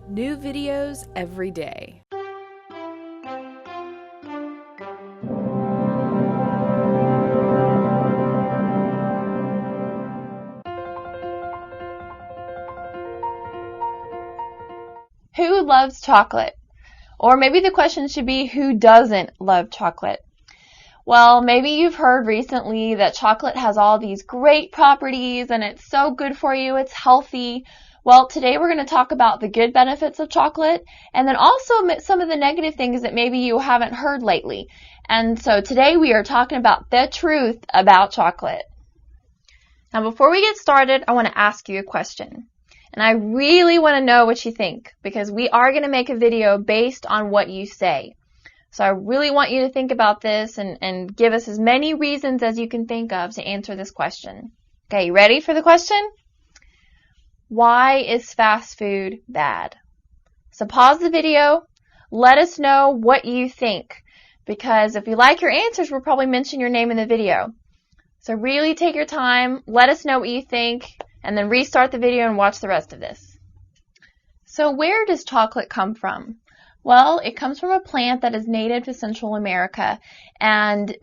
New videos every day. Who loves chocolate? Or maybe the question should be, who doesn't love chocolate? Well, maybe you've heard recently that chocolate has all these great properties and it's so good for you, it's healthy. Well, today we're going to talk about the good benefits of chocolate and then also some of the negative things that maybe you haven't heard lately. And so today we are talking about the truth about chocolate. Now, before we get started, I want to ask you a question. And I really want to know what you think because we are going to make a video based on what you say. So I really want you to think about this and give us as many reasons as you can think of to answer this question. Okay, you ready for the question? Why is fast food bad? So pause the video. Let us know what you think because if you like your answers, we'll probably mention your name in the video. So really take your time. Let us know what you think. And then restart the video and watch the rest of this. So where does chocolate come from? Well, it comes from a plant that is native to Central America, and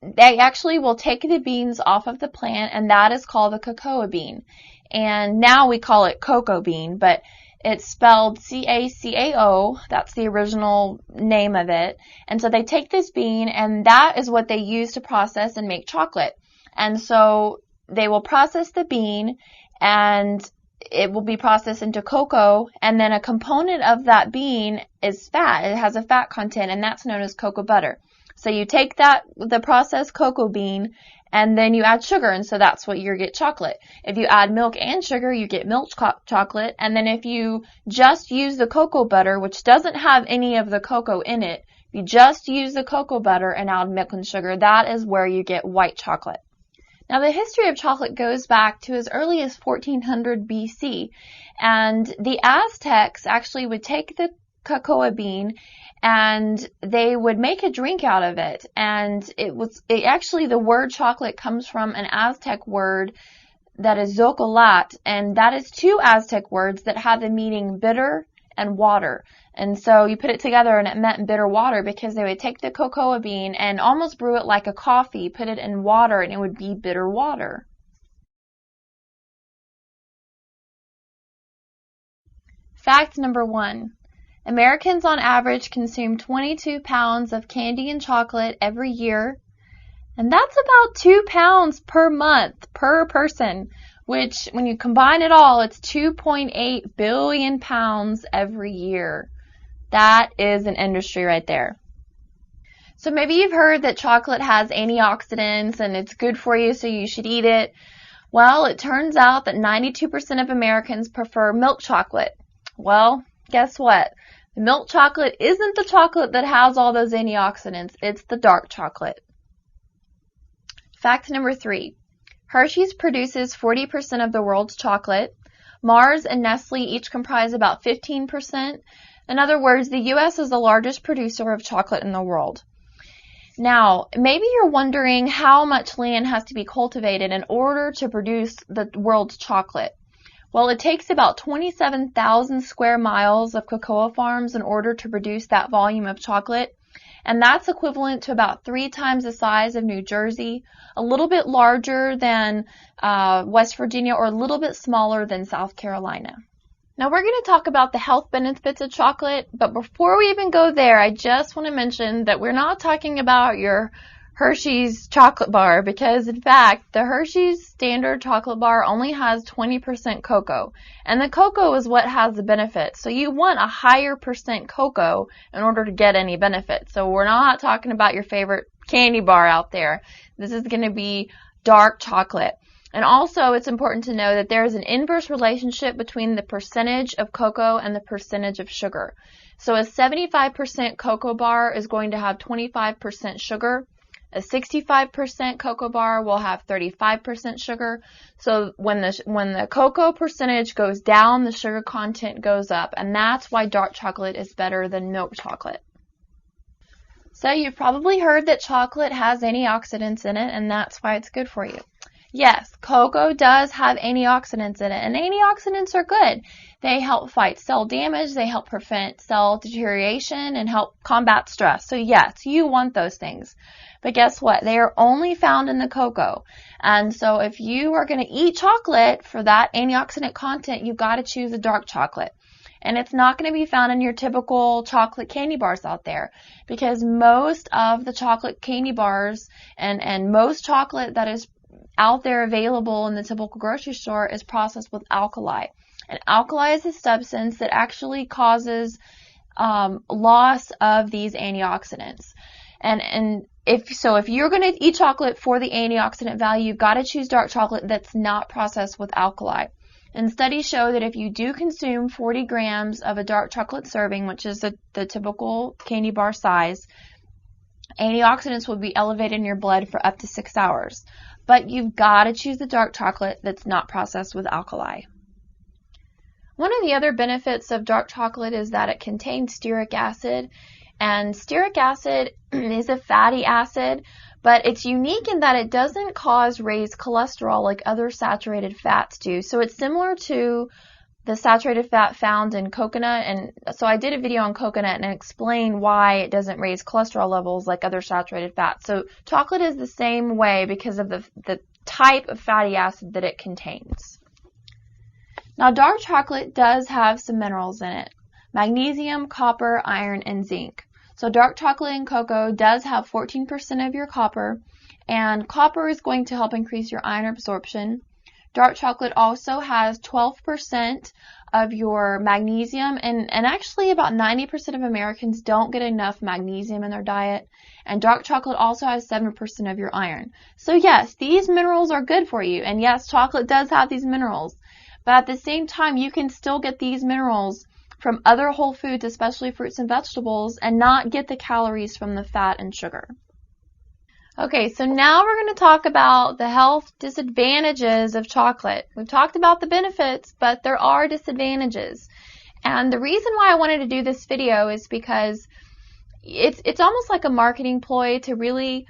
they actually will take the beans off of the plant, and that is called the cocoa bean. And now we call it cocoa bean, but it's spelled C-A-C-A-O. That's the original name of it. And so they take this bean, and that is what they use to process and make chocolate. And so they will process the bean and it will be processed into cocoa, and then a component of that bean is fat. It has a fat content, and that's known as cocoa butter. So you take the processed cocoa bean, and then you add sugar, and so that's what you get chocolate. If you add milk and sugar, you get milk chocolate, and then if you just use the cocoa butter, which doesn't have any of the cocoa in it, you just use the cocoa butter and add milk and sugar, that is where you get white chocolate. Now, the history of chocolate goes back to as early as 1400 BC, and the Aztecs actually would take the cocoa bean and they would make a drink out of it, and actually the word chocolate comes from an Aztec word that is zocolat, and that is two Aztec words that have the meaning bitter and water. And so you put it together and it meant bitter water because they would take the cocoa bean and almost brew it like a coffee, put it in water, and it would be bitter water. Fact number 1. Americans on average consume 22 pounds of candy and chocolate every year, and that's about 2 pounds per month per person, which when you combine it all, it's 2.8 billion pounds every year. That is an industry right there. So maybe you've heard that chocolate has antioxidants and it's good for you, so you should eat it. Well, it turns out that 92% of Americans prefer milk chocolate. Well, guess what? The milk chocolate isn't the chocolate that has all those antioxidants. It's the dark chocolate. Fact number 3. Hershey's produces 40% of the world's chocolate. Mars and Nestle each comprise about 15%. In other words, the U.S. is the largest producer of chocolate in the world. Now, maybe you're wondering how much land has to be cultivated in order to produce the world's chocolate. Well, it takes about 27,000 square miles of cocoa farms in order to produce that volume of chocolate. And that's equivalent to about 3 times the size of New Jersey, a little bit larger than West Virginia, or a little bit smaller than South Carolina. Now we're going to talk about the health benefits of chocolate, but before we even go there, I just want to mention that we're not talking about your Hershey's chocolate bar because, in fact, the Hershey's standard chocolate bar only has 20% cocoa, and the cocoa is what has the benefits. So you want a higher percent cocoa in order to get any benefits. So we're not talking about your favorite candy bar out there. This is going to be dark chocolate. And also, it's important to know that there is an inverse relationship between the percentage of cocoa and the percentage of sugar. So a 75% cocoa bar is going to have 25% sugar. A 65% cocoa bar will have 35% sugar. So when the cocoa percentage goes down, the sugar content goes up. And that's why dark chocolate is better than milk chocolate. So you've probably heard that chocolate has antioxidants in it, and that's why it's good for you. Yes, cocoa does have antioxidants in it, and antioxidants are good. They help fight cell damage, they help prevent cell deterioration, and help combat stress. So yes, you want those things. But guess what? They are only found in the cocoa. And so if you are going to eat chocolate for that antioxidant content, you've got to choose a dark chocolate. And it's not going to be found in your typical chocolate candy bars out there, because most of the chocolate candy bars and most chocolate that is out there available in the typical grocery store is processed with alkali. And alkali is a substance that actually causes loss of these antioxidants. And if you're going to eat chocolate for the antioxidant value, you've got to choose dark chocolate that's not processed with alkali. And studies show that if you do consume 40 grams of a dark chocolate serving, which is the typical candy bar size, antioxidants will be elevated in your blood for up to 6 hours. But you've got to choose the dark chocolate that's not processed with alkali. One of the other benefits of dark chocolate is that it contains stearic acid. And stearic acid is a fatty acid, but it's unique in that it doesn't cause raised cholesterol like other saturated fats do. So it's similar to the saturated fat found in coconut. And so I did a video on coconut and explained why it doesn't raise cholesterol levels like other saturated fats. So chocolate is the same way because of the type of fatty acid that it contains. Now, dark chocolate does have some minerals in it: magnesium, copper, iron, and zinc. So dark chocolate and cocoa does have 14% of your copper, and copper is going to help increase your iron absorption. Dark chocolate also has 12% of your magnesium, and actually about 90% of Americans don't get enough magnesium in their diet. And dark chocolate also has 7% of your iron. So yes, these minerals are good for you, and yes, chocolate does have these minerals. But at the same time, you can still get these minerals from other whole foods, especially fruits and vegetables, and not get the calories from the fat and sugar. Okay, so now we're going to talk about the health disadvantages of chocolate. We've talked about the benefits, but there are disadvantages. And the reason why I wanted to do this video is because it's almost like a marketing ploy to really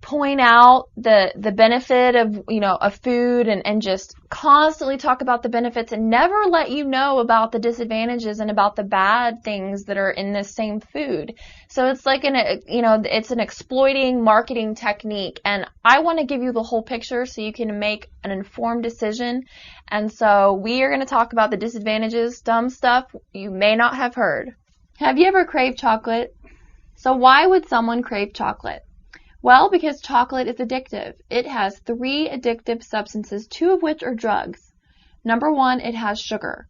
point out the benefit of, of food and just constantly talk about the benefits and never let you know about the disadvantages and about the bad things that are in this same food. So it's like it's an exploiting marketing technique, and I want to give you the whole picture so you can make an informed decision. And so we are going to talk about the disadvantages, dumb stuff you may not have heard. Have you ever craved chocolate? So why would someone crave chocolate? Well, because chocolate is addictive. It has 3 addictive substances, 2 of which are drugs. Number 1, it has sugar.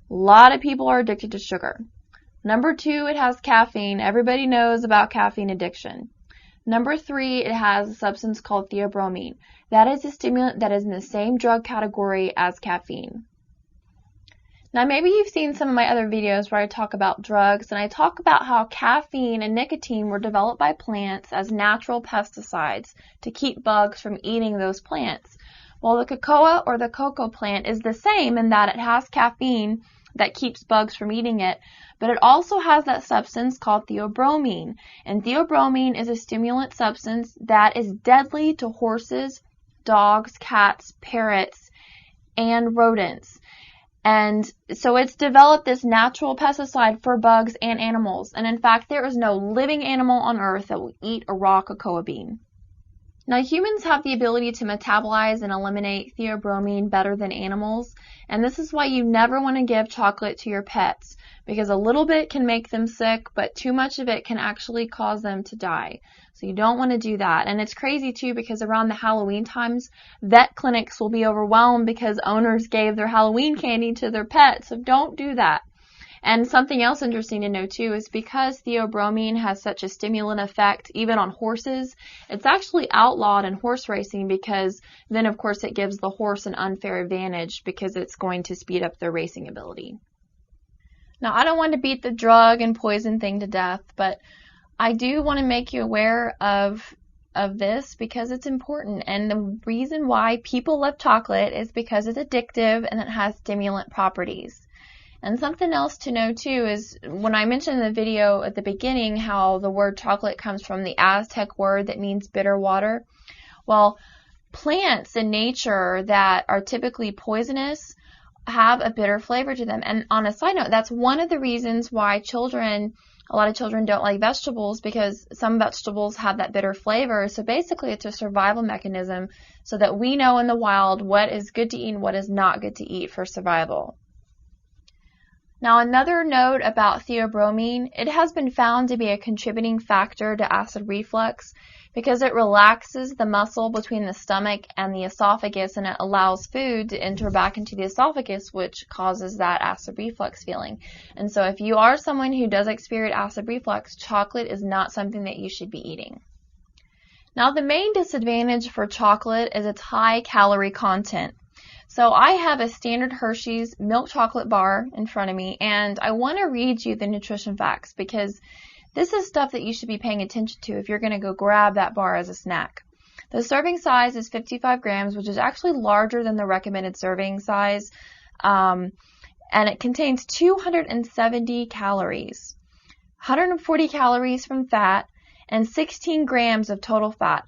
A lot of people are addicted to sugar. Number 2, it has caffeine. Everybody knows about caffeine addiction. Number 3, it has a substance called theobromine. That is a stimulant that is in the same drug category as caffeine. Now, maybe you've seen some of my other videos where I talk about drugs, and I talk about how caffeine and nicotine were developed by plants as natural pesticides to keep bugs from eating those plants. Well, the cocoa or the cocoa plant is the same in that it has caffeine that keeps bugs from eating it, but it also has that substance called theobromine. And theobromine is a stimulant substance that is deadly to horses, dogs, cats, parrots, and rodents. And so it's developed this natural pesticide for bugs and animals. And in fact, there is no living animal on earth that will eat a raw cocoa bean. Now, humans have the ability to metabolize and eliminate theobromine better than animals. And this is why you never want to give chocolate to your pets, because a little bit can make them sick, but too much of it can actually cause them to die. So you don't want to do that. And it's crazy too, because around the Halloween times, vet clinics will be overwhelmed because owners gave their Halloween candy to their pets. So don't do that. And something else interesting to know too is because theobromine has such a stimulant effect even on horses, it's actually outlawed in horse racing, because then of course it gives the horse an unfair advantage because it's going to speed up their racing ability. Now, I don't want to beat the drug and poison thing to death, but I do want to make you aware of this because it's important. And the reason why people love chocolate is because it's addictive and it has stimulant properties. And something else to know too is when I mentioned in the video at the beginning how the word chocolate comes from the Aztec word that means bitter water. Well, plants in nature that are typically poisonous have a bitter flavor to them. And on a side note, that's one of the reasons why a lot of children don't like vegetables, because some vegetables have that bitter flavor. So basically it's a survival mechanism so that we know in the wild what is good to eat and what is not good to eat for survival. Now, another note about theobromine, it has been found to be a contributing factor to acid reflux because it relaxes the muscle between the stomach and the esophagus, and it allows food to enter back into the esophagus, which causes that acid reflux feeling. And so if you are someone who does experience acid reflux, chocolate is not something that you should be eating. Now, the main disadvantage for chocolate is its high calorie content. So I have a standard Hershey's milk chocolate bar in front of me, and I want to read you the nutrition facts because this is stuff that you should be paying attention to if you're going to go grab that bar as a snack. The serving size is 55 grams, which is actually larger than the recommended serving size, and it contains 270 calories, 140 calories from fat, and 16 grams of total fat.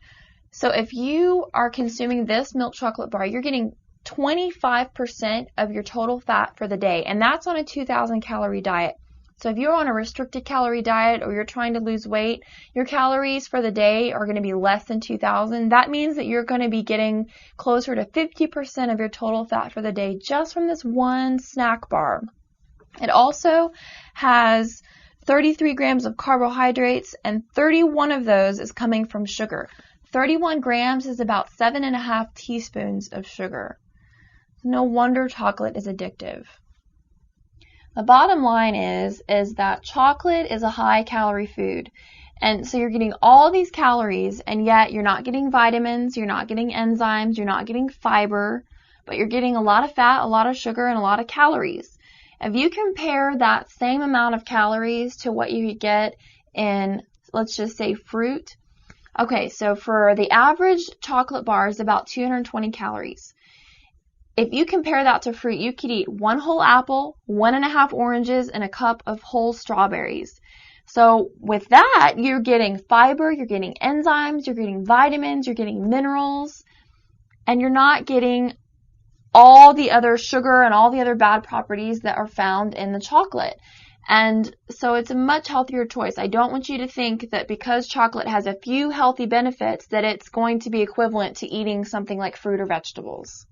So if you are consuming this milk chocolate bar, you're getting 25% of your total fat for the day, and that's on a 2,000 calorie diet. So if you're on a restricted calorie diet or you're trying to lose weight, your calories for the day are going to be less than 2,000. That means that you're going to be getting closer to 50% of your total fat for the day just from this one snack bar. It also has 33 grams of carbohydrates, and 31 of those is coming from sugar. 31 grams is about 7.5 teaspoons of sugar. No wonder chocolate is addictive. The bottom line is that chocolate is a high-calorie food. And so you're getting all these calories, and yet you're not getting vitamins, you're not getting enzymes, you're not getting fiber, but you're getting a lot of fat, a lot of sugar, and a lot of calories. If you compare that same amount of calories to what you could get in, let's just say, fruit. Okay, so for the average chocolate bar is about 220 calories. If you compare that to fruit, you could eat 1 whole apple, 1.5 oranges, and a cup of whole strawberries. So with that, you're getting fiber, you're getting enzymes, you're getting vitamins, you're getting minerals, and you're not getting all the other sugar and all the other bad properties that are found in the chocolate. And so it's a much healthier choice. I don't want you to think that because chocolate has a few healthy benefits that it's going to be equivalent to eating something like fruit or vegetables.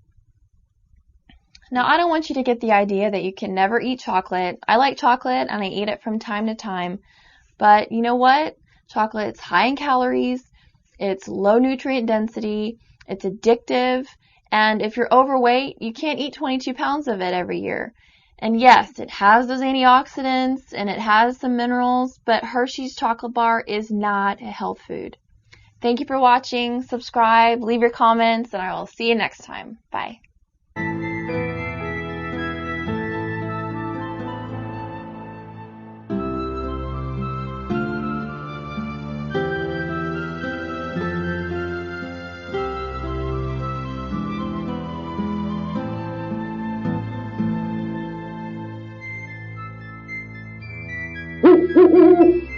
Now, I don't want you to get the idea that you can never eat chocolate. I like chocolate and I eat it from time to time. But you know what? Chocolate's high in calories, it's low nutrient density, it's addictive, and if you're overweight, you can't eat 22 pounds of it every year. And yes, it has those antioxidants and it has some minerals, but Hershey's chocolate bar is not a health food. Thank you for watching. Subscribe, leave your comments, and I will see you next time. Bye.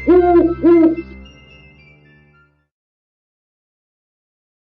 Mm-hmm.